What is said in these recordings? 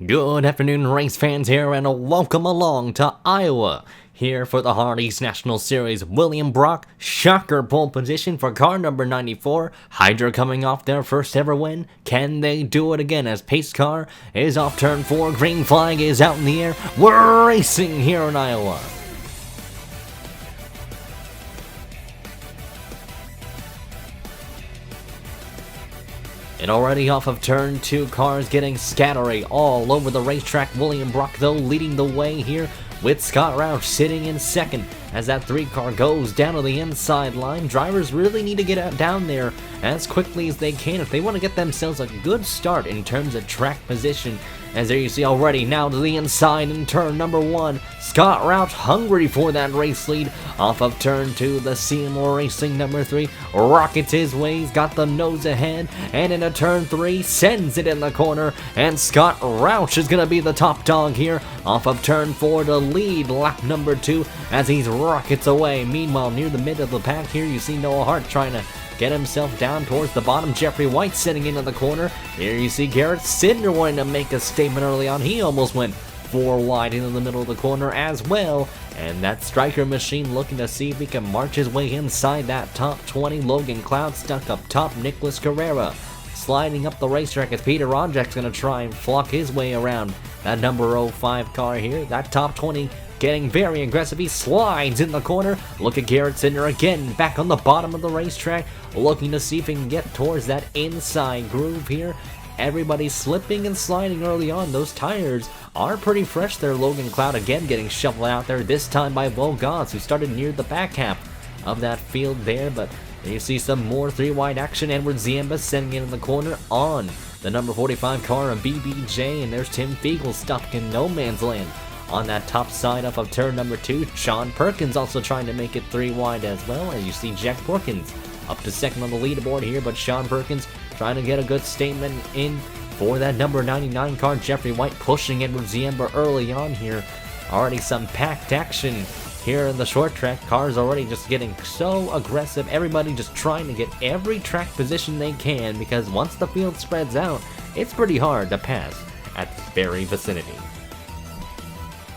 Good afternoon, race fans here, and welcome along to Iowa. Here for the Hardee's National Series, William Brock, shocker pole position for car number 94. Hydra coming off their first ever win. Can they do it again as pace car is off turn 4, green flag is out in the air. We're racing here in Iowa. And already off of turn 2, cars getting scattery all over the racetrack. William Brock, though, leading the way here with Scott Roush sitting in second as that 3 car goes down to the inside line. Drivers really need to get out down there as quickly as they can if they want to get themselves a good start in terms of track position. As there you see already now to the inside in turn number 1. Scott Roush hungry for that race lead. Off of turn 2, the Seymour Racing number 3 rockets his way. He's got the nose ahead, and into turn 3 sends it in the corner, and Scott Roush is going to be the top dog here. Off of turn 4 to lead lap number 2 as he's rockets away. Meanwhile, near the mid of the pack here, you see Noah Hart trying to get himself down towards the bottom. Jeffrey White sitting into the corner. Here you see Garrett Sidner wanting to make a statement early on. He almost went 4 wide into the middle of the corner as well. And that striker machine looking to see if he can march his way inside that top 20. Logan Cloud stuck up top. Nicholas Carrera sliding up the racetrack as Peter Ronjak's going to try and flock his way around that number 05 car here. That top 20 getting very aggressive. He slides in the corner. Look at Garrett Sidner again back on the bottom of the racetrack, looking to see if he can get towards that inside groove here. Everybody's slipping and sliding early on. Those tires are pretty fresh there. Logan Cloud again getting shuffled out there, this time by Will Goss, who started near the back half of that field there. But you see some more 3-wide action. Edward Ziemba sending it in the corner on the number 45 car of BBJ, and there's Tim Fiegel stuck in no man's land on that top side off of turn number 2. Sean Perkins also trying to make it 3 wide as well, as you see Jack Porkins up to second on the leaderboard here, but Sean Perkins trying to get a good statement in for that number 99 car. Jeffrey White pushing Edward Ziemba early on here. Already some packed action here in the short track. Cars already just getting so aggressive. Everybody just trying to get every track position they can, because once the field spreads out, it's pretty hard to pass at the very vicinity.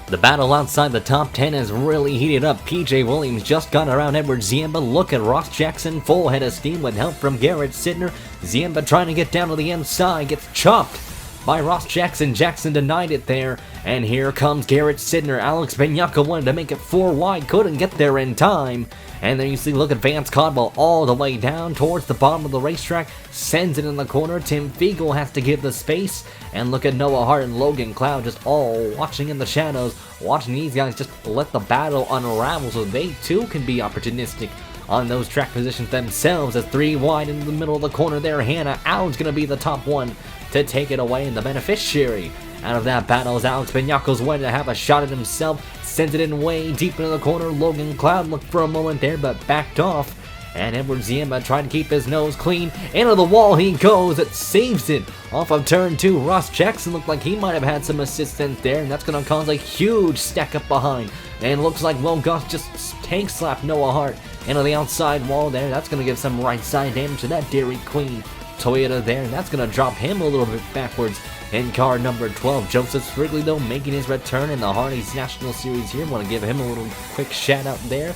The battle outside the top 10 has really heated up. PJ Williams just got around Edward Ziemba. Look at Ross Jackson, full head of steam with help from Garrett Sidner. Ziemba trying to get down to the inside, gets chopped by Ross Jackson. Jackson denied it there, and here comes Garrett Sidner. Alex Benyaka wanted to make it 4 wide, couldn't get there in time. And then you see, look at Vance Codwell all the way down towards the bottom of the racetrack, sends it in the corner. Tim Fiegel has to give the space, and look at Noah Hart and Logan Cloud just all watching in the shadows, watching these guys just let the battle unravel so they too can be opportunistic on those track positions themselves. As 3 wide in the middle of the corner there, Hannah Allen's going to be the top one to take it away, and the beneficiary out of that battle is Alex Benyaka's wanting to have a shot at himself, sends it in way deep into the corner. Logan Cloud looked for a moment there but backed off, and Edward Ziemba tried to keep his nose clean. Into the wall he goes. It saves it off of turn 2. Ross Jackson looked like he might have had some assistance there, and that's going to cause a huge stack up behind. And it looks like Will Goss just tank slapped Noah Hart into the outside wall there. That's going to give some right side damage to that Dairy Queen Toyota there, and that's going to drop him a little bit backwards in car number 12. Joseph Sprigley, though, making his return in the Hardee's National Series here. Want to give him a little quick shout out there,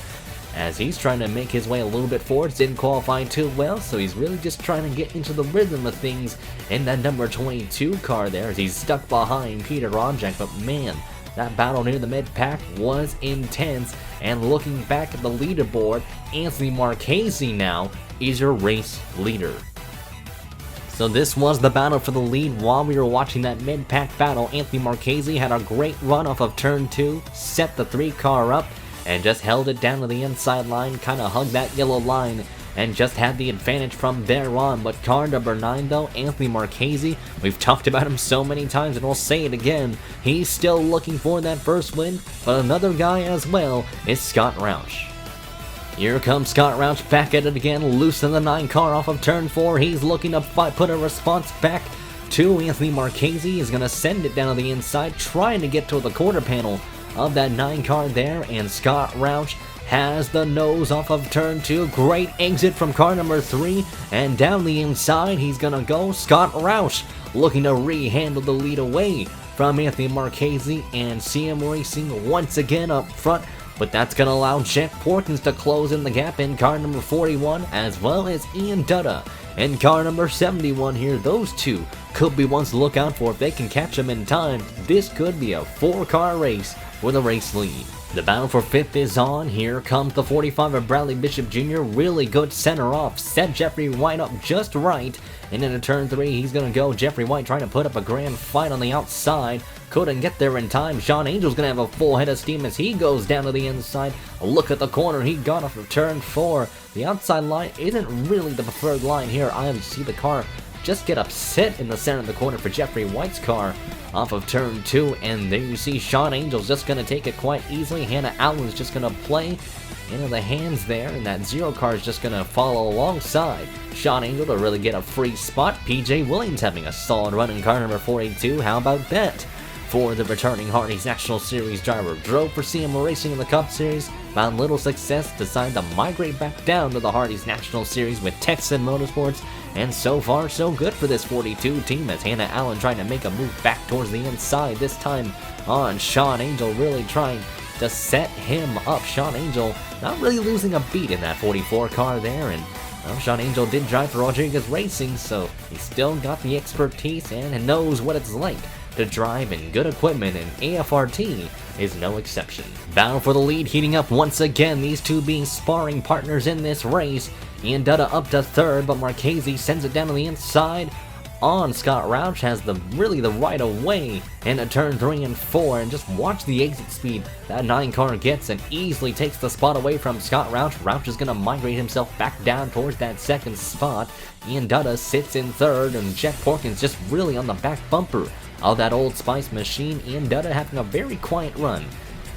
as he's trying to make his way a little bit forward. Didn't qualify too well, so he's really just trying to get into the rhythm of things in that number 22 car there, as he's stuck behind Peter Ronjak. But man, that battle near the mid-pack was intense. And looking back at the leaderboard, Anthony Marchese now is your race leader. So this was the battle for the lead. While we were watching that mid-pack battle, Anthony Marchese had a great run off of turn 2, set the 3 car up, and just held it down to the inside line, kind of hugged that yellow line, and just had the advantage from there on. But car number 9, though, Anthony Marchese, we've talked about him so many times, and we'll say it again, he's still looking for that first win. But another guy as well is Scott Roush. Here comes Scott Roush back at it again, loose in the 9 car off of turn 4. He's looking to put a response back to Anthony Marchese. He's going to send it down to the inside, trying to get to the quarter panel of that 9 car there, and Scott Roush has the nose off of turn 2. Great exit from car number 3, and down the inside he's gonna go. Scott Roush looking to re-handle the lead away from Anthony Marchese, and CM Racing once again up front. But that's going to allow Jack Porkins to close in the gap in car number 41, as well as Ian Dutta in car number 71 here. Those two could be ones to look out for if they can catch them in time. This could be a 4-car race with a race lead. The battle for 5th is on. Here comes the 45 of Bradley Bishop Jr. Really good center off. Set Jeffrey White up just right. And into turn 3, he's going to go. Jeffrey White trying to put up a grand fight on the outside. Couldn't get there in time. Sean Angel's going to have a full head of steam as he goes down to the inside. A look at the corner. He got off of turn 4. The outside line isn't really the preferred line here. I see the car just get upset in the center of the corner for Jeffrey White's car off of turn 2, and there you see Sean Angel's just going to take it quite easily. Hannah Allen's just going to play into the hands there, and that 0 car is just going to follow alongside Sean Angel to really get a free spot. PJ Williams having a solid run in car number 42. How about that? For the returning Hardee's National Series driver, drove for CM Racing in the Cup Series, found little success, decided to migrate back down to the Hardee's National Series with Texan Motorsports, and so far so good for this 42 team as Hannah Allen trying to make a move back towards the inside, this time on Sean Angel, really trying to set him up. Sean Angel not really losing a beat in that 44 car there, and well, Sean Angel did drive for Rodriguez Racing, so he still got the expertise and knows what it's like to drive in good equipment, and AFRT is no exception. Battle for the lead heating up once again, these two being sparring partners in this race. Ian Dutta up to 3rd, but Marchese sends it down to the inside on Scott Roush, has the right of way into turn 3 and 4, and just watch the exit speed that 9 car gets and easily takes the spot away from Scott Roush. Roush is going to migrate himself back down towards that 2nd spot. Ian Dutta sits in 3rd, and Jack Porkins just really on the back bumper of that Old Spice machine. Ian Dutta having a very quiet run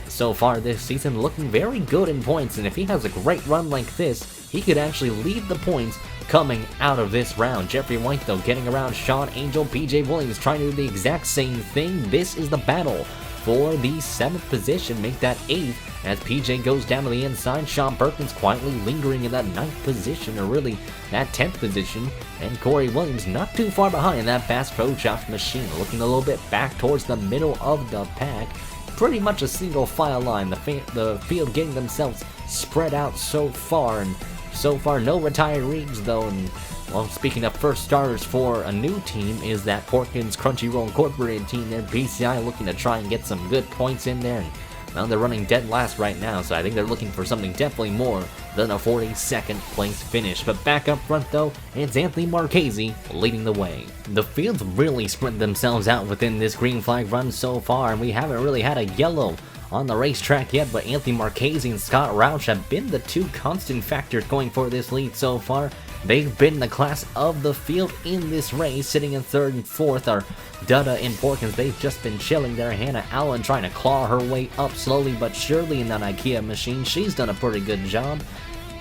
so far this season, looking very good in points, and if he has a great run like this, he could actually lead the points coming out of this round. Jeffrey White though getting around Sean Angel. PJ Williams trying to do the exact same thing. This is the battle for the 7th position, make that 8th as PJ goes down to the inside. Sean Perkins quietly lingering in that 9th position, or really that 10th position, and Corey Williams not too far behind that Bass Pro Shops machine, looking a little bit back towards the middle of the pack. Pretty much a single file line, the field getting themselves spread out so far, and so far no retirees though. And well, speaking of first starters for a new team, is that Porkins Crunchyroll Incorporated team there. PCI looking to try and get some good points in there, and well, they're running dead last right now, so I think they're looking for something definitely more than a 42nd place finish. But back up front though, it's Anthony Marchese leading the way. The field's really spread themselves out within this green flag run so far, and we haven't really had a yellow on the racetrack yet, but Anthony Marchese and Scott Roush have been the two constant factors going for this lead so far. They've been the class of the field in this race, sitting in 3rd and 4th are Dutta and Porkins. They've just been chilling there. Hannah Allen trying to claw her way up slowly but surely in that IKEA machine. She's done a pretty good job.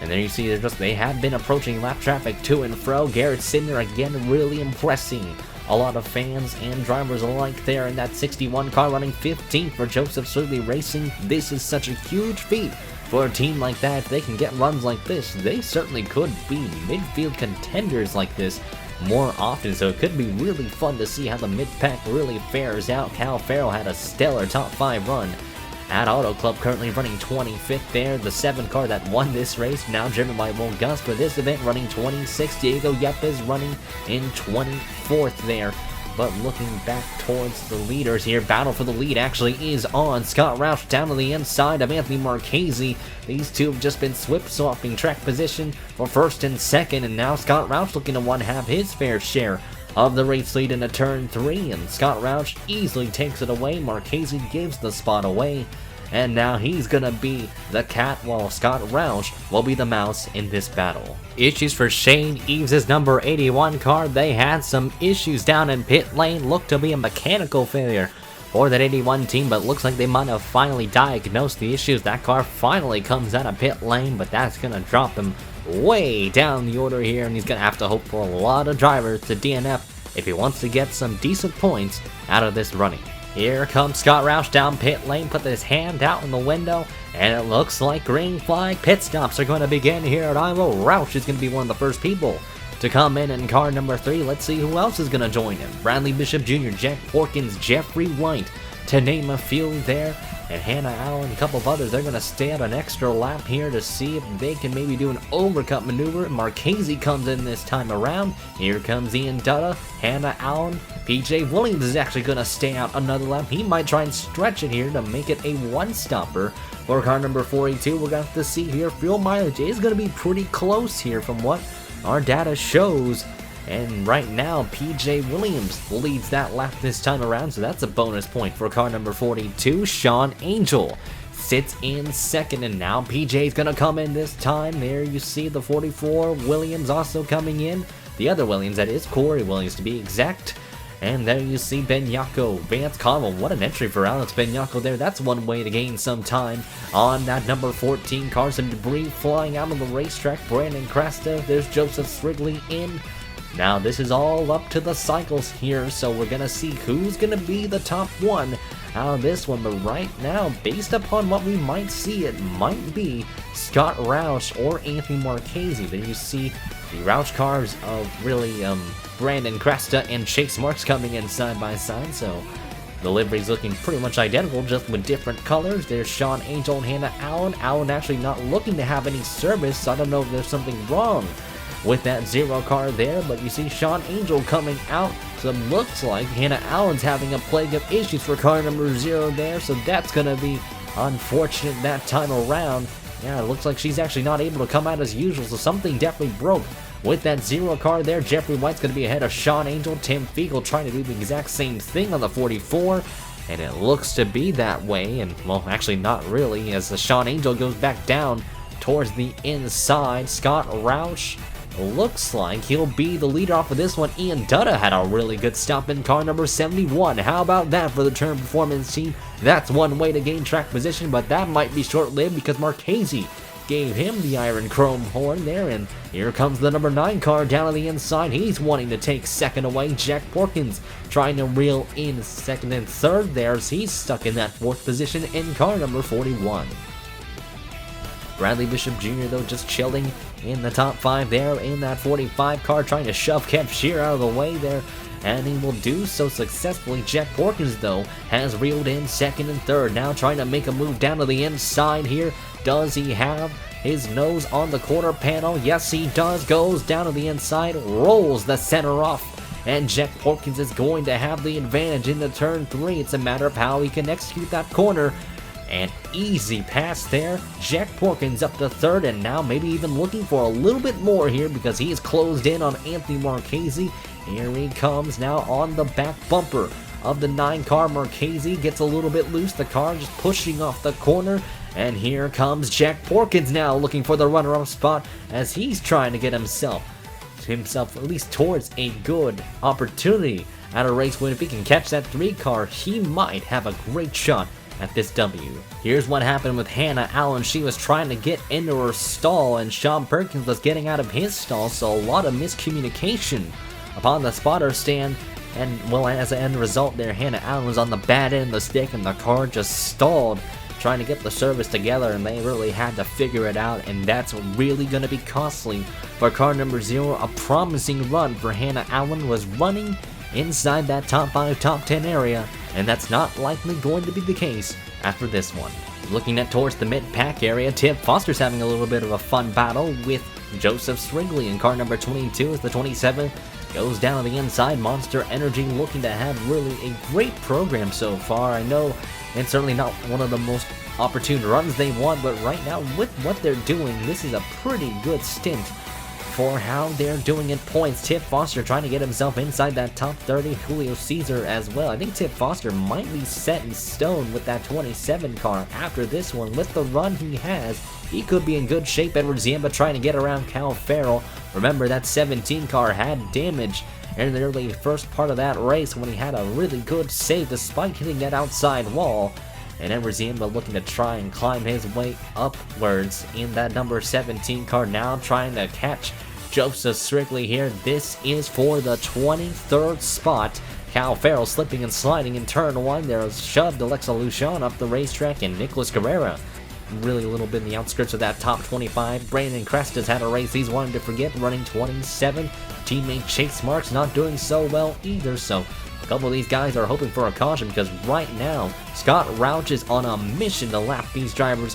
And there you see they have been approaching lap traffic to and fro. Garrett Sidner again really impressing a lot of fans and drivers alike there in that 61 car, running 15th for Joseph Surly Racing. This is such a huge feat for a team like that. If they can get runs like this, they certainly could be midfield contenders like this more often, so it could be really fun to see how the mid-pack really fares out. Cal Farrell had a stellar top 5 run at Auto Club, currently running 25th there. The 7 car that won this race, now driven by Will Gus for this event, running 26th. Diego Yepes running in 24th there. But looking back towards the leaders here, battle for the lead actually is on. Scott Roush down to the inside of Anthony Marchese. These two have just been swip-swapping track position for 1st and 2nd, and now Scott Roush looking to have his fair share of the race lead into turn 3, and Scott Roush easily takes it away. Marchese gives the spot away, and now he's gonna be the cat while Scott Roush will be the mouse in this battle. Issues for Shane Eves' number 81 car. They had some issues down in pit lane, looked to be a mechanical failure for that 81 team, but looks like they might have finally diagnosed the issues. That car finally comes out of pit lane, but that's gonna drop him way down the order here, and he's gonna have to hope for a lot of drivers to DNF if he wants to get some decent points out of this running. Here comes Scott Roush down pit lane, put his hand out in the window, and it looks like green flag pit stops are going to begin here at Iowa. Roush is going to be one of the first people to come in car number 3. Let's see who else is going to join him. Bradley Bishop Jr., Jack Porkins, Jeffrey White, to name a few there. And Hannah Allen, a couple of others, they're going to stay out an extra lap here to see if they can maybe do an overcut maneuver. Marchese comes in this time around. Here comes Ian Dutta, Hannah Allen. PJ Williams is actually going to stay out another lap. He might try and stretch it here to make it a one-stopper. For car number 42, we're going to have to see here. Fuel mileage is going to be pretty close here from what our data shows. And right now, PJ Williams leads that lap this time around, so that's a bonus point for car number 42. Sean Angel sits in second, and now PJ's going to come in this time. There you see the 44, Williams also coming in. The other Williams, that is Corey Williams to be exact. And there you see Benyako, Vance Conwell. What an entry for Alex Benyako there. That's one way to gain some time on that number 14 car. Some debris flying out on the racetrack. Brandon Cresta, there's Joseph Srigley in. Now this is all up to the cycles here, so we're going to see who's going to be the top one out of this one. But right now, based upon what we might see, it might be Scott Roush or Anthony Marchese. Then you see the Roush cars of really Brandon Cresta and Chase Marks coming in side by side, so the livery's looking pretty much identical, just with different colors. There's Sean Angel and Hannah Allen. Allen actually not looking to have any service, so I don't know if there's something wrong with that 0 car there, but you see Sean Angel coming out, so it looks like Hannah Allen's having a plague of issues for car number 0 there, so that's going to be unfortunate that time around. Yeah, it looks like she's actually not able to come out as usual, so something definitely broke with that 0 car there. Jeffrey White's going to be ahead of Sean Angel. Tim Fiegel trying to do the exact same thing on the 44, and it looks to be that way, and well, actually not really, as the Sean Angel goes back down towards the inside. Scott Roush looks like he'll be the leader off of this one. Ian Dutta had a really good stop in car number 71. How about that for the Turn Performance team? That's one way to gain track position, but that might be short-lived because Marchese gave him the iron chrome horn there, and here comes the number 9 car down on the inside. He's wanting to take second away. Jack Porkins trying to reel in second and third there as he's stuck in that 4th position in car number 41. Bradley Bishop Jr. though just chilling in the top 5 there in that 45 car, trying to shove Kev Shear out of the way there, and he will do so successfully. Jack Porkins though has reeled in second and third, now trying to make a move down to the inside here. Does he have his nose on the quarter panel? Yes he does. Goes down to the inside, rolls the center off, and Jack Porkins is going to have the advantage in the turn 3. It's a matter of how he can execute that corner. An easy pass there. Jack Porkins up to third, and now maybe even looking for a little bit more here because he is closed in on Anthony Marchese. Here he comes now on the back bumper of the 9 car. Marchese gets a little bit loose. The car just pushing off the corner. And here comes Jack Porkins now looking for the runner-up spot as he's trying to get himself at least towards a good opportunity at a race win. If he can catch that 3 car, he might have a great shot at this W. Here's what happened with Hannah Allen. She was trying to get into her stall, and Sean Perkins was getting out of his stall, so a lot of miscommunication upon the spotter stand. And well, as an end result there, Hannah Allen was on the bad end of the stick, and the car just stalled trying to get the service together, and they really had to figure it out, and that's really going to be costly for car number 0. A promising run for Hannah Allen was running inside that top 5, top 10 area, and that's not likely going to be the case after this one. Looking at towards the mid-pack area, Tim Foster's having a little bit of a fun battle with Joseph Srigley in car number 22 as the 27 goes down on the inside. Monster Energy looking to have really a great program so far. I know it's certainly not one of the most opportune runs they want, but right now with what they're doing, this is a pretty good stint for how they're doing in points. Tip Foster trying to get himself inside that top 30. Julio Caesar as well. I think Tip Foster might be set in stone with that 27 car after this one. With the run he has, he could be in good shape. Edward Ziemba trying to get around Cal Farrell. Remember, that 17 car had damage in the early first part of that race when he had a really good save despite hitting that outside wall. And Edward Ziemba looking to try and climb his way upwards in that number 17 car, now trying to catch Joseph Srigley here. This is for the 23rd spot. Cal Farrell slipping and sliding in turn 1. There was shoved Alexa Lucian up the racetrack, and Nicholas Guerrera really a little bit in the outskirts of that top 25. Brandon Crest has had a race he's wanted to forget, running 27. Teammate Chase Marks not doing so well either, so a couple of these guys are hoping for a caution because right now, Scott Roush is on a mission to lap these drivers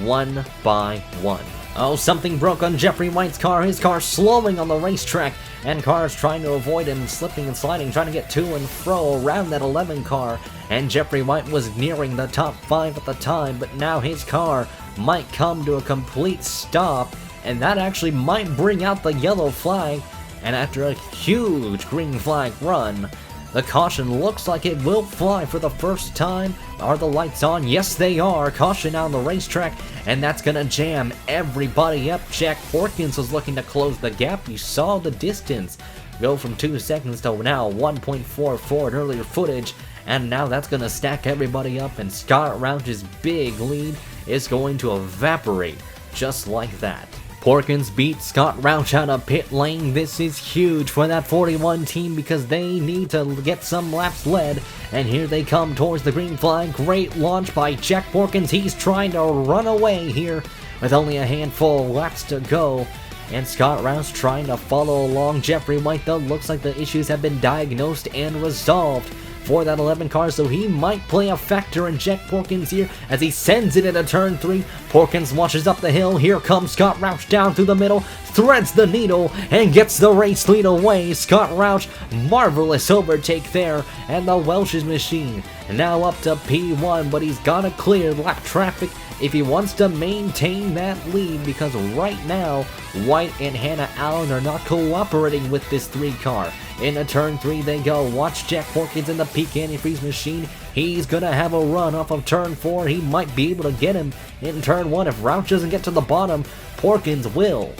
one by one. Oh, something broke on Jeffrey White's car. His car slowing on the racetrack, and cars trying to avoid him, slipping and sliding, trying to get to and fro around that 11 car. And Jeffrey White was nearing the top 5 at the time, but now his car might come to a complete stop, and that actually might bring out the yellow flag. And after a huge green flag run, the caution looks like it will fly for the first time. Are the lights on? Yes, they are. Caution out on the racetrack, and that's going to jam everybody up. Jack Porkins was looking to close the gap. You saw the distance go from 2 seconds to now 1.44 in earlier footage, and now that's going to stack everybody up, and Scott Roush's big lead is going to evaporate just like that. Porkins beat Scott Roush out of pit lane. This is huge for that 41 team because they need to get some laps led. And here they come towards the green flag. Great launch by Jack Porkins. He's trying to run away here with only a handful of laps to go. And Scott Roush trying to follow along. Jeffrey White, though, looks like the issues have been diagnosed and resolved for that 11 car, so he might play a factor in Jack Porkins here as he sends it into turn 3. Porkins launches up the hill. Here comes Scott Roush down through the middle, threads the needle, and gets the race lead away. Scott Roush, marvelous overtake there, and the Welsh's machine now up to P1, but he's got to clear lap traffic if he wants to maintain that lead, because right now, White and Hannah Allen are not cooperating with this 3 car. Into turn 3 they go. Watch Jack Porkins in the peak antifreeze machine. He's going to have a run off of turn 4. He might be able to get him in turn 1. If Roush doesn't get to the bottom, Porkins will.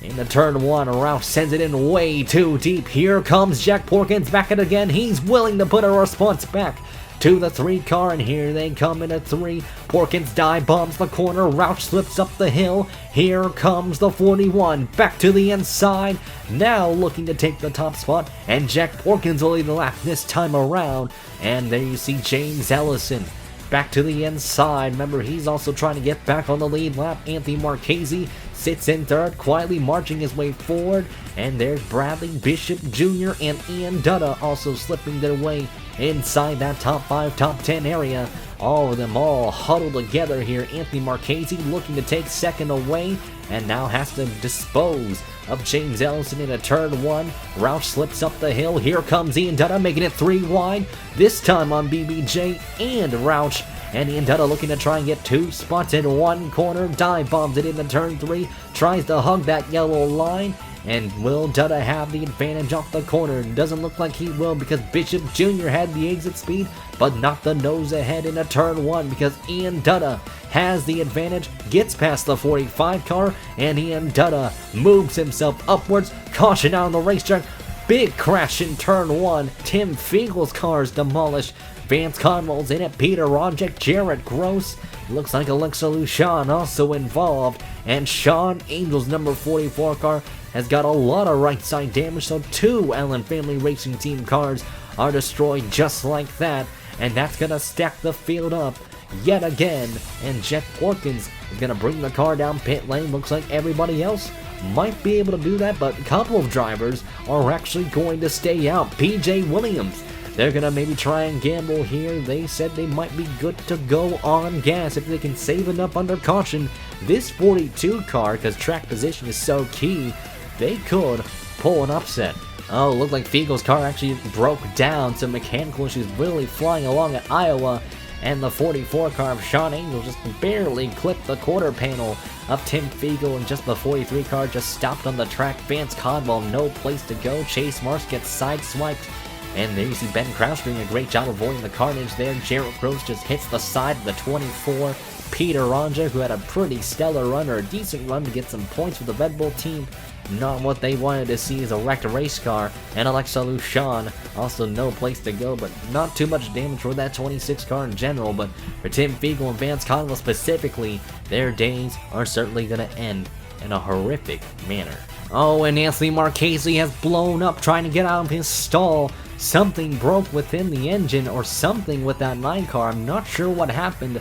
Into turn 1, Roush sends it in way too deep. Here comes Jack Porkins back at it again. He's willing to put a response back to the 3 car, and here they come into 3. Porkins dive bombs the corner. Roush slips up the hill. Here comes the 41 back to the inside, now looking to take the top spot, and Jack Porkins will lead the lap this time around. And there you see James Ellison back to the inside. Remember, he's also trying to get back on the lead lap. Anthony Marchese sits in third, quietly marching his way forward. And there's Bradley Bishop Jr. and Ian Dutta also slipping their way inside that top 5, top 10 area. All of them all huddled together here. Anthony Marchese looking to take second away, and now has to dispose of James Ellison into turn 1. Roush slips up the hill. Here comes Ian Dutta making it 3 wide, this time on BBJ and Roush. And Ian Dutta looking to try and get 2 spots in 1 corner. Dive bombs it into turn 3. Tries to hug that yellow line. And will Dutta have the advantage off the corner? Doesn't look like he will, because Bishop Jr. had the exit speed, but not the nose ahead into turn 1, because Ian Dutta has the advantage, gets past the 45 car, and Ian Dutta moves himself upwards. Caution out on the racetrack. Big crash in turn 1. Tim Fiegel's car is demolished. Vance Conwell's in it. Peter Roderick, Jarrett Gross. Looks like Alexa Lucian also involved. And Sean Angel's number 44 car has got a lot of right side damage, so 2 Allen Family Racing Team cars are destroyed just like that. And that's going to stack the field up yet again. And Jack Porkins is going to bring the car down pit lane. Looks like everybody else might be able to do that, but a couple of drivers are actually going to stay out. PJ Williams, they're going to maybe try and gamble here. They said they might be good to go on gas if they can save enough under caution. This 42 car, because track position is so key, they could pull an upset. Oh, looked like Fiegel's car actually broke down. Some mechanical issues really flying along at Iowa. And the 44 car of Sean Angel just barely clipped the quarter panel of Tim Fiegel, and just the 43 car just stopped on the track. Vance Conwell, no place to go. Chase Marsh gets sideswiped. And there you see Ben Crouch doing a great job avoiding the carnage there. Jarrett Gross just hits the side of the 24. Peter Ronja, who had a pretty stellar run, or a decent run to get some points for the Red Bull team. Not what they wanted to see is a wrecked race car. And Alexa Lucian, also no place to go, but not too much damage for that 26 car in general. But for Tim Fiegel and Vance Conwell specifically, their days are certainly going to end in a horrific manner. Oh, and Anthony Marchese has blown up trying to get out of his stall. Something broke within the engine or something with that 9 car. I'm not sure what happened,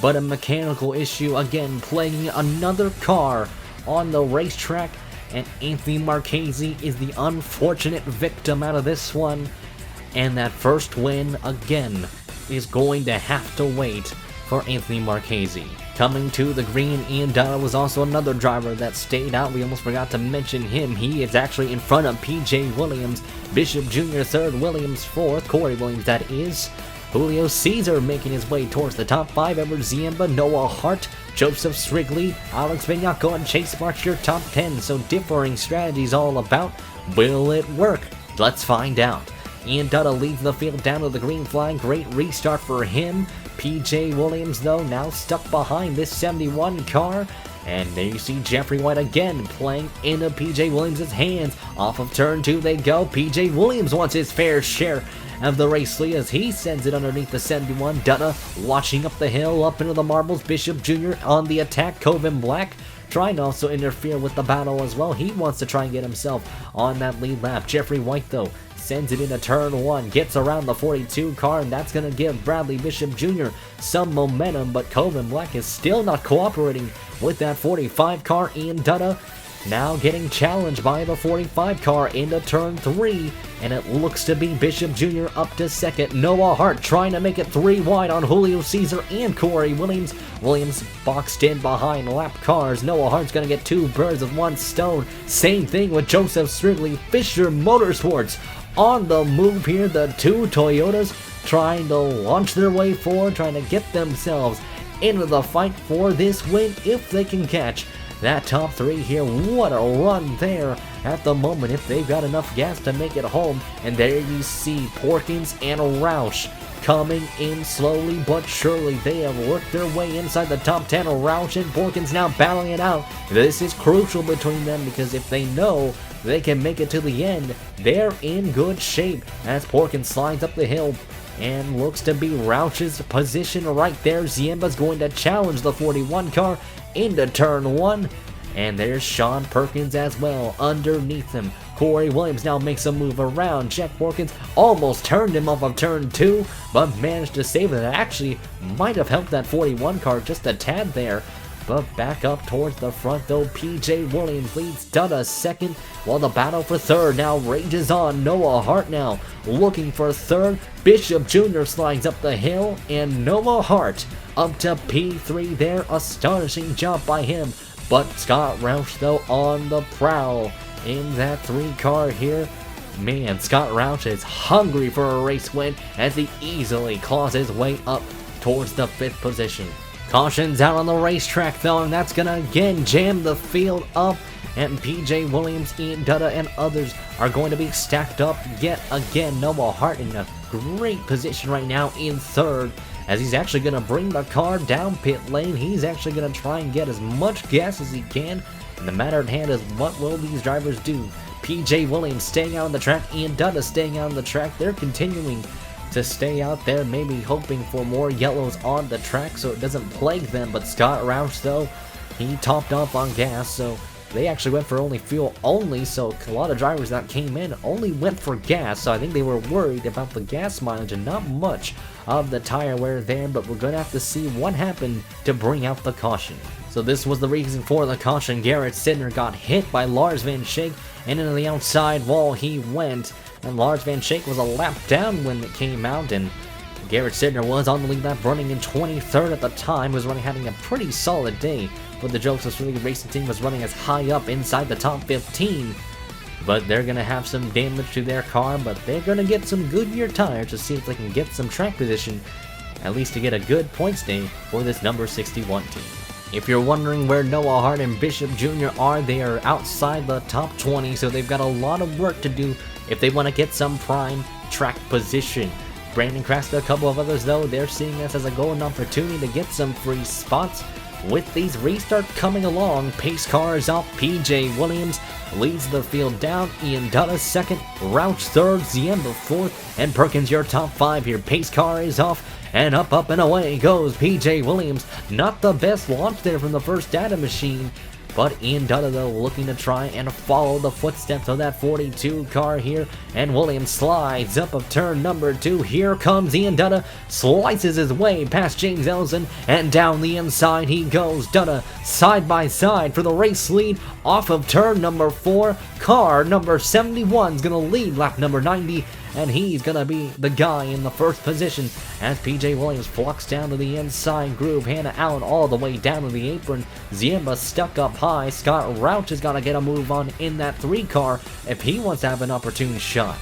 but a mechanical issue again plaguing another car on the racetrack, and Anthony Marchese is the unfortunate victim out of this one, and that first win again is going to have to wait for Anthony Marchese. Coming to the green, Ian Dunn was also another driver that stayed out. We almost forgot to mention him. He is actually in front of PJ Williams, Bishop Jr. 3rd, Williams 4th, Corey Williams that is. Julio Cesar making his way towards the top 5, Edward Ziemba, Noah Hart, Joseph Strigley, Alex Vignaco, and Chase Marks your top 10. So differing strategies all about. Will it work? Let's find out. Ian Dutta leads the field down to the green flag. Great restart for him. PJ Williams, though, now stuck behind this 71 car. And there you see Jeffrey White again playing into PJ Williams' hands. Off of turn 2 they go. PJ Williams wants his fair share of the race lead as he sends it underneath the 71. Dutta watching up the hill, up into the marbles. Bishop Jr. on the attack. Coven Black trying to also interfere with the battle as well. He wants to try and get himself on that lead lap. Jeffrey White, though, sends it into turn 1, gets around the 42 car, and that's going to give Bradley Bishop Jr. some momentum, but Coven Black is still not cooperating with that 45 car. Ian Dutta now getting challenged by the 45 car into turn 3, and it looks to be Bishop Jr. up to 2nd. Noah Hart trying to make it 3 wide on Julio Cesar and Corey Williams. Williams boxed in behind lap cars. Noah Hart's going to get 2 birds with 1 stone. Same thing with Joseph Strigley. Fisher Motorsports on the move here. The 2 Toyotas trying to launch their way forward, trying to get themselves into the fight for this win if they can catch that top 3 here. What a run there at the moment if they've got enough gas to make it home. And there you see Porkins and Roush coming in slowly but surely. They have worked their way inside the top 10. Roush and Porkins now battling it out. This is crucial between them because if they know they can make it to the end, they're in good shape as Porkins slides up the hill and looks to be Roush's position right there. Ziemba's going to challenge the 41 car into turn 1, and there's Sean Perkins as well underneath him. Corey Williams now makes a move around. Jack Porkins almost turned him off of turn 2, but managed to save it. That actually might have helped that 41 car just a tad there. But back up towards the front though, PJ Williams leads Dutta 2nd, while the battle for 3rd now rages on. Noah Hart now looking for 3rd. Bishop Jr. slides up the hill, and Noah Hart up to P3 there. Astonishing job by him. But Scott Roush though on the prowl in that 3 car here. Man, Scott Roush is hungry for a race win as he easily claws his way up towards the 5th position. Cautions out on the racetrack though, and that's gonna again jam the field up, and PJ Williams, Ian Dutta, and others are going to be stacked up yet again. Noah Hart in a great position right now in 3rd, as he's actually gonna bring the car down pit lane. He's actually gonna try and get as much gas as he can, and the matter at hand is what will these drivers do. PJ Williams staying out on the track, Ian Dutta staying out on the track. They're continuing to stay out there, maybe hoping for more yellows on the track so it doesn't plague them. But Scott Roush though, he topped off on gas, so they actually went for only fuel only. So a lot of drivers that came in only went for gas, so I think they were worried about the gas mileage and not much of the tire wear there. But we're gonna have to see what happened to bring out the caution. So this was the reason for the caution. Garrett Sidner got hit by Lars Van Schaik, and into the outside wall he went. And Lars Van Schaik was a lap down when it came out, and Garrett Sidner was on the lead lap running in 23rd at the time, was having a pretty solid day. But the Joseph Strigley Racing Team was running as high up inside the top 15. But they're going to have some damage to their car, but they're going to get some Goodyear tires to see if they can get some track position, at least to get a good points day for this number 61 team. If you're wondering where Noah Hart and Bishop Jr. are, they are outside the top 20, so they've got a lot of work to do if they want to get some prime track position. Brandon Crasta, a couple of others though, they're seeing this as a golden opportunity to get some free spots. With these restarts coming along, pace cars off. PJ Williams leads the field down. Ian Dutta 2nd, Roush 3rd, Ziemba 4th, and Perkins your top 5 here. Pace car is off, and up and away goes PJ Williams. Not the best launch there from the first data machine, But Ian Dutta, though, looking to try and follow the footsteps of that 42 car here. And Williams slides up of turn number 2. Here comes Ian Dutta, slices his way past James Ellison, and down the inside he goes. Dutta side by side for the race lead off of turn number 4. Car number 71 is going to lead lap number 90. And he's going to be the guy in the first position as PJ Williams flux down to the inside groove. Hannah Allen all the way down to the apron. Ziemba stuck up high. Scott Rauch has got to get a move on in that 3 car if he wants to have an opportune shot.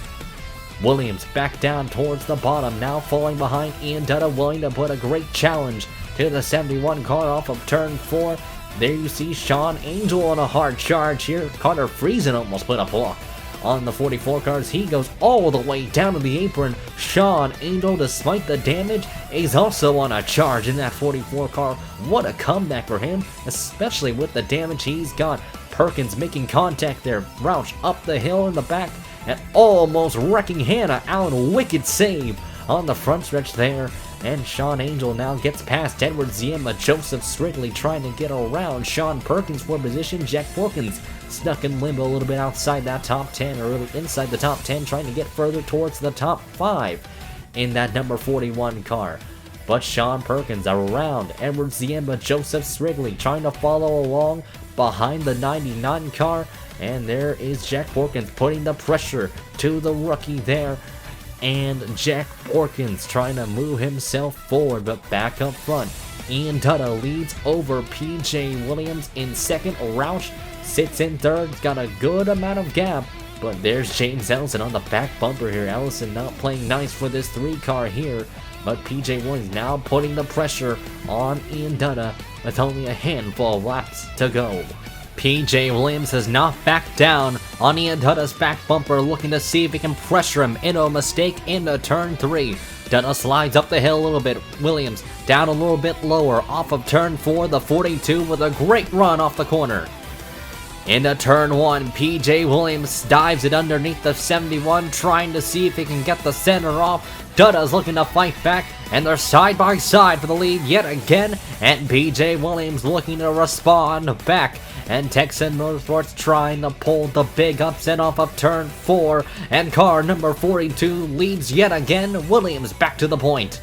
Williams back down towards the bottom, now falling behind Ian Dutta, willing to put a great challenge to the 71 car off of turn 4. There you see Sean Angel on a hard charge here. Carter Friesen almost put a block on the 44 cars. He goes all the way down to the apron. Sean Angel, despite the damage, is also on a charge in that 44 car. What a comeback for him, especially with the damage he's got. Perkins making contact there. Roush up the hill in the back and almost wrecking Hannah Allen. Wicked save on the front stretch there. And Sean Angel now gets past Edward Ziemba. Joseph Strigley trying to get around Sean Perkins for position. Jack Wilkins stuck in limbo a little bit outside that top 10, or really inside the top 10, trying to get further towards the top 5 in that number 41 car. But Sean Perkins around Edward Ziemba, Joseph Strigley trying to follow along behind the 99 car. And there is Jack Porkins putting the pressure to the rookie there. And Jack Porkins trying to move himself forward, but back up front, Ian Dutta leads over PJ Williams in second. Roush sits in third. He's got a good amount of gap, but there's James Ellison on the back bumper here. Ellison not playing nice for this 3 car here, but PJ Williams now putting the pressure on Ian Dutta with only a handful of laps to go. PJ Williams has not backed down on Ian Dutta's back bumper, looking to see if he can pressure him into a mistake into turn 3. Dutta slides up the hill a little bit. Williams down a little bit lower off of turn 4. The 42 with a great run off the corner. Into turn 1, PJ Williams dives it underneath the 71, trying to see if he can get the center off. Dutta's looking to fight back, and they're side by side for the lead yet again. And PJ Williams looking to respond back. And Texan Motorsports trying to pull the big upset off of turn 4. And car number 42 leads yet again. Williams back to the point.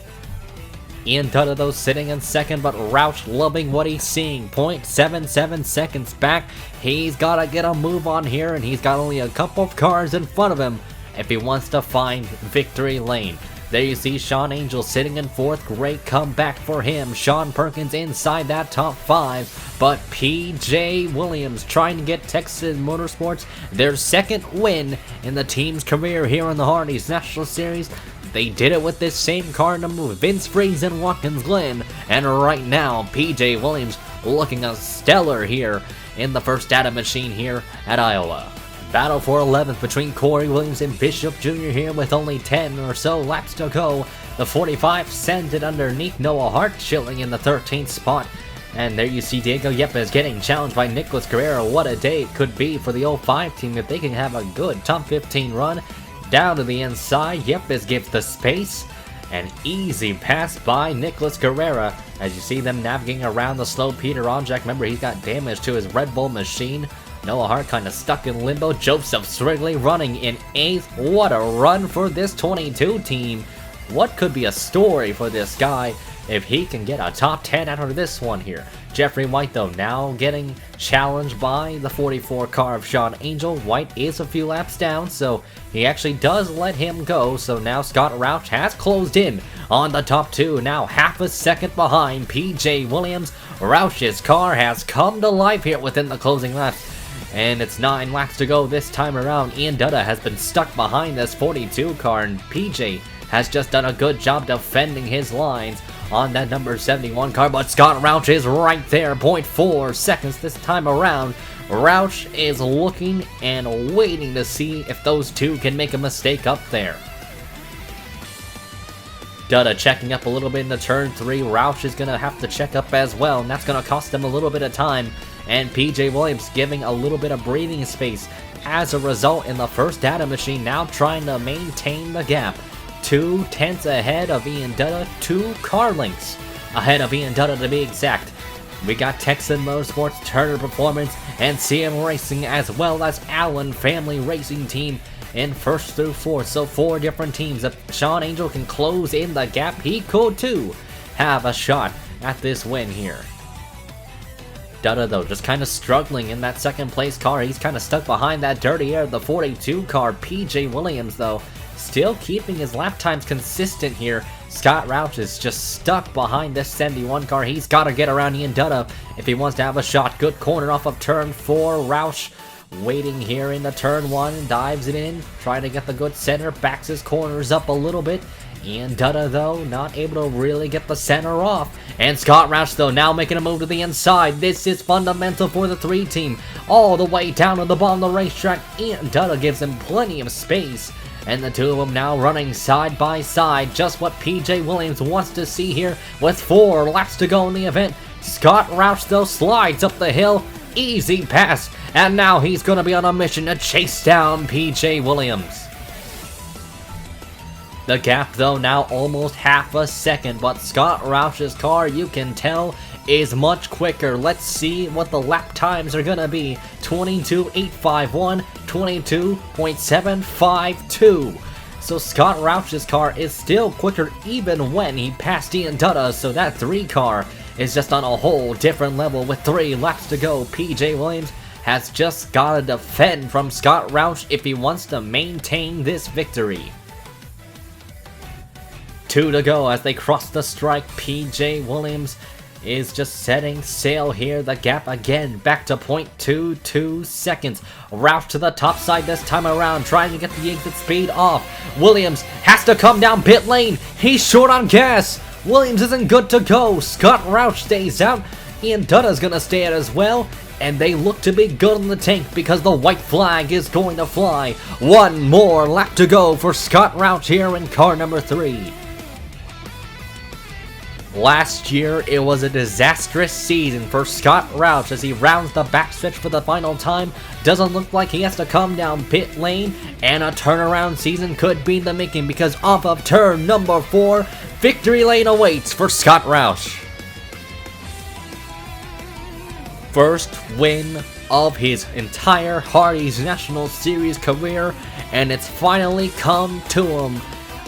Ian Dutta, though, sitting in second, but Roush loving what he's seeing. 0.77 seconds back. He's got to get a move on here, and he's got only a couple of cars in front of him if he wants to find victory lane. There you see Sean Angel sitting in fourth. Great comeback for him. Sean Perkins inside that top 5. But PJ Williams trying to get Texas Motorsports their second win in the team's career here in the Hardee's National Series. They did it with this same car number with Vince Freeze and Watkins Glen. And right now, PJ Williams looking a stellar here in the first data machine here at Iowa. Battle for 11th between Corey Williams and Bishop Jr. here with only 10 or so laps to go. The 45 sends it underneath Noah Hart, chilling in the 13th spot. And there you see Diego Yepes getting challenged by Nicholas Guerrero. What a day it could be for the 05 team if they can have a good top 15 run. Down to the inside, Yepes gives the space. An easy pass by Nicholas Guerrero as you see them navigating around the slow Peter Onjak. Remember, he's got damage to his Red Bull machine. Noah Hart kind of stuck in limbo. Joseph Strigley running in 8th. What a run for this 22 team. What could be a story for this guy if he can get a top 10 out of this one here. Jeffrey White, though, now getting challenged by the 44 car of Sean Angel. White is a few laps down, so he actually does let him go. So now Scott Rouch has closed in on the top 2, now half a second behind PJ Williams. Rouch's car has come to life here within the closing laps. And it's 9 laps to go this time around. Ian Dutta has been stuck behind this 42 car, and PJ has just done a good job defending his lines on that number 71 car, but Scott Rouch is right there, 0.4 seconds this time around. Rouch is looking and waiting to see if those two can make a mistake up there. Dutta checking up a little bit in the turn 3. Rouch is going to have to check up as well, and that's going to cost him a little bit of time. And PJ Williams giving a little bit of breathing space. As a result, in the first data machine, now trying to maintain the gap. 2 tenths ahead of Ian Dutta, 2 car lengths ahead of Ian Dutta to be exact. We got Texan Motorsports, Turner Performance, and CM Racing, as well as Allen Family Racing Team in 1st through 4th. So 4 different teams. If Sean Angel can close in the gap, he could too have a shot at this win here. Dutta, though, just kind of struggling in that 2nd place car. He's kind of stuck behind that dirty air, the 42 car. PJ Williams, though, still keeping his lap times consistent here. Scott Roush is just stuck behind this 71 car. He's got to get around Ian Dutta if he wants to have a shot. Good corner off of turn 4. Roush waiting here into turn 1, dives it in, trying to get the good center, backs his corners up a little bit. Ian Dutta, though, not able to really get the center off. And Scott Roush, though, now making a move to the inside. This is fundamental for the 3 team. All the way down to the bottom of the racetrack. Ian Dutta gives him plenty of space. And the 2 of them now running side by side. Just what PJ Williams wants to see here with 4 laps to go in the event. Scott Roush, though, slides up the hill. Easy pass. And now he's going to be on a mission to chase down PJ Williams. The gap, though, now almost half a second, but Scott Roush's car, you can tell, is much quicker. Let's see what the lap times are gonna be. 22.851, 22.752. So Scott Roush's car is still quicker even when he passed Ian Dutta, so that 3 car is just on a whole different level with 3 laps to go. PJ Williams has just gotta defend from Scott Roush if he wants to maintain this victory. 2 to go as they cross the strike. PJ Williams is just setting sail here. The gap again back to 0.22 seconds. Roush to the top side this time around, trying to get the exit speed off. Williams has to come down pit lane. He's short on gas. Williams isn't good to go. Scott Roush stays out. Ian Dutta's gonna stay out as well. And they look to be good on the tank because the white flag is going to fly. 1 more lap to go for Scott Roush here in car number 3. Last year, it was a disastrous season for Scott Roush as he rounds the backstretch for the final time. Doesn't look like he has to come down pit lane, and a turnaround season could be in the making because off of turn number 4, victory lane awaits for Scott Roush. First win of his entire Hardee's National Series career, and it's finally come to him.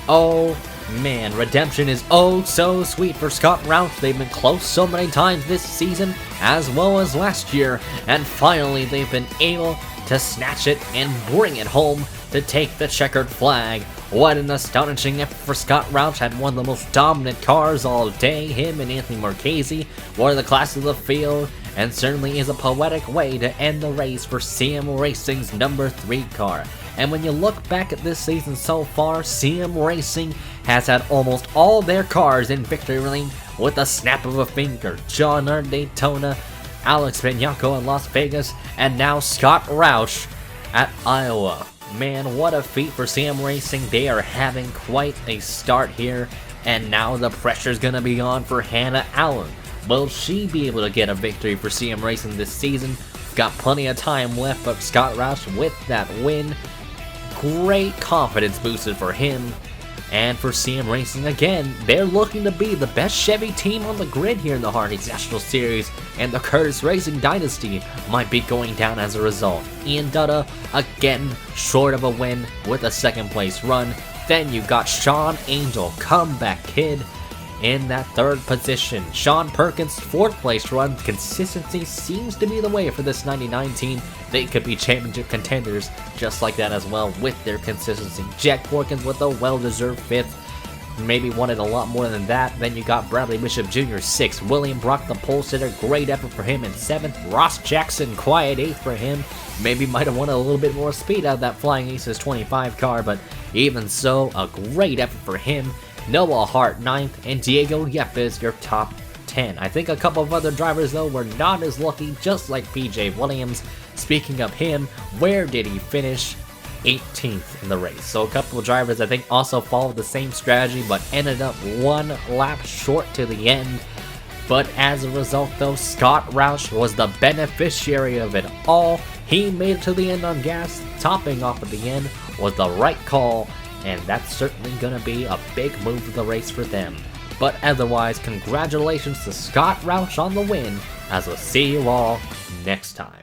Oh man, redemption is oh so sweet for Scott Roush. They've been close so many times this season, as well as last year, and finally they've been able to snatch it and bring it home to take the checkered flag. What an astonishing effort for Scott Roush. Had one of the most dominant cars all day. Him and Anthony Marchese were the class of the field, and certainly is a poetic way to end the race for CM Racing's number 3 car. And when you look back at this season so far, CM Racing has had almost all their cars in victory lane with a snap of a finger. John Earn Daytona, Alex Bianco in Las Vegas, and now Scott Roush at Iowa. Man, what a feat for CM Racing. They are having quite a start here, and now the pressure's gonna be on for Hannah Allen. Will she be able to get a victory for CM Racing this season? Got plenty of time left, but Scott Roush with that win, great confidence boosted for him. And for CM Racing again, they're looking to be the best Chevy team on the grid here in the Hardee's National Series, and the Curtis Racing dynasty might be going down as a result. Ian Dutta again short of a win with a 2nd place run. Then you've got Sean Angel, comeback kid, in that 3rd position. Sean Perkins' 4th place run. Consistency seems to be the way for this 99 team. They could be championship contenders just like that as well with their consistency. Jack Porkins with a well-deserved 5th. Maybe wanted a lot more than that. Then you got Bradley Bishop Jr. 6th. William Brock, the pole sitter, great effort for him in 7th. Ross Jackson, quiet 8th for him. Maybe might have wanted a little bit more speed out of that Flying Aces 25 car, but even so, a great effort for him. Noah Hart 9th, and Diego Yepes your top 10. I think a couple of other drivers though were not as lucky, just like PJ Williams. Speaking of him, where did he finish? 18th in the race. So a couple of drivers I think also followed the same strategy but ended up 1 lap short to the end. But as a result though, Scott Roush was the beneficiary of it all. He made it to the end on gas. Topping off at the end was the right call, and that's certainly going to be a big move of the race for them. But otherwise, congratulations to Scott Roush on the win, as we'll see you all next time.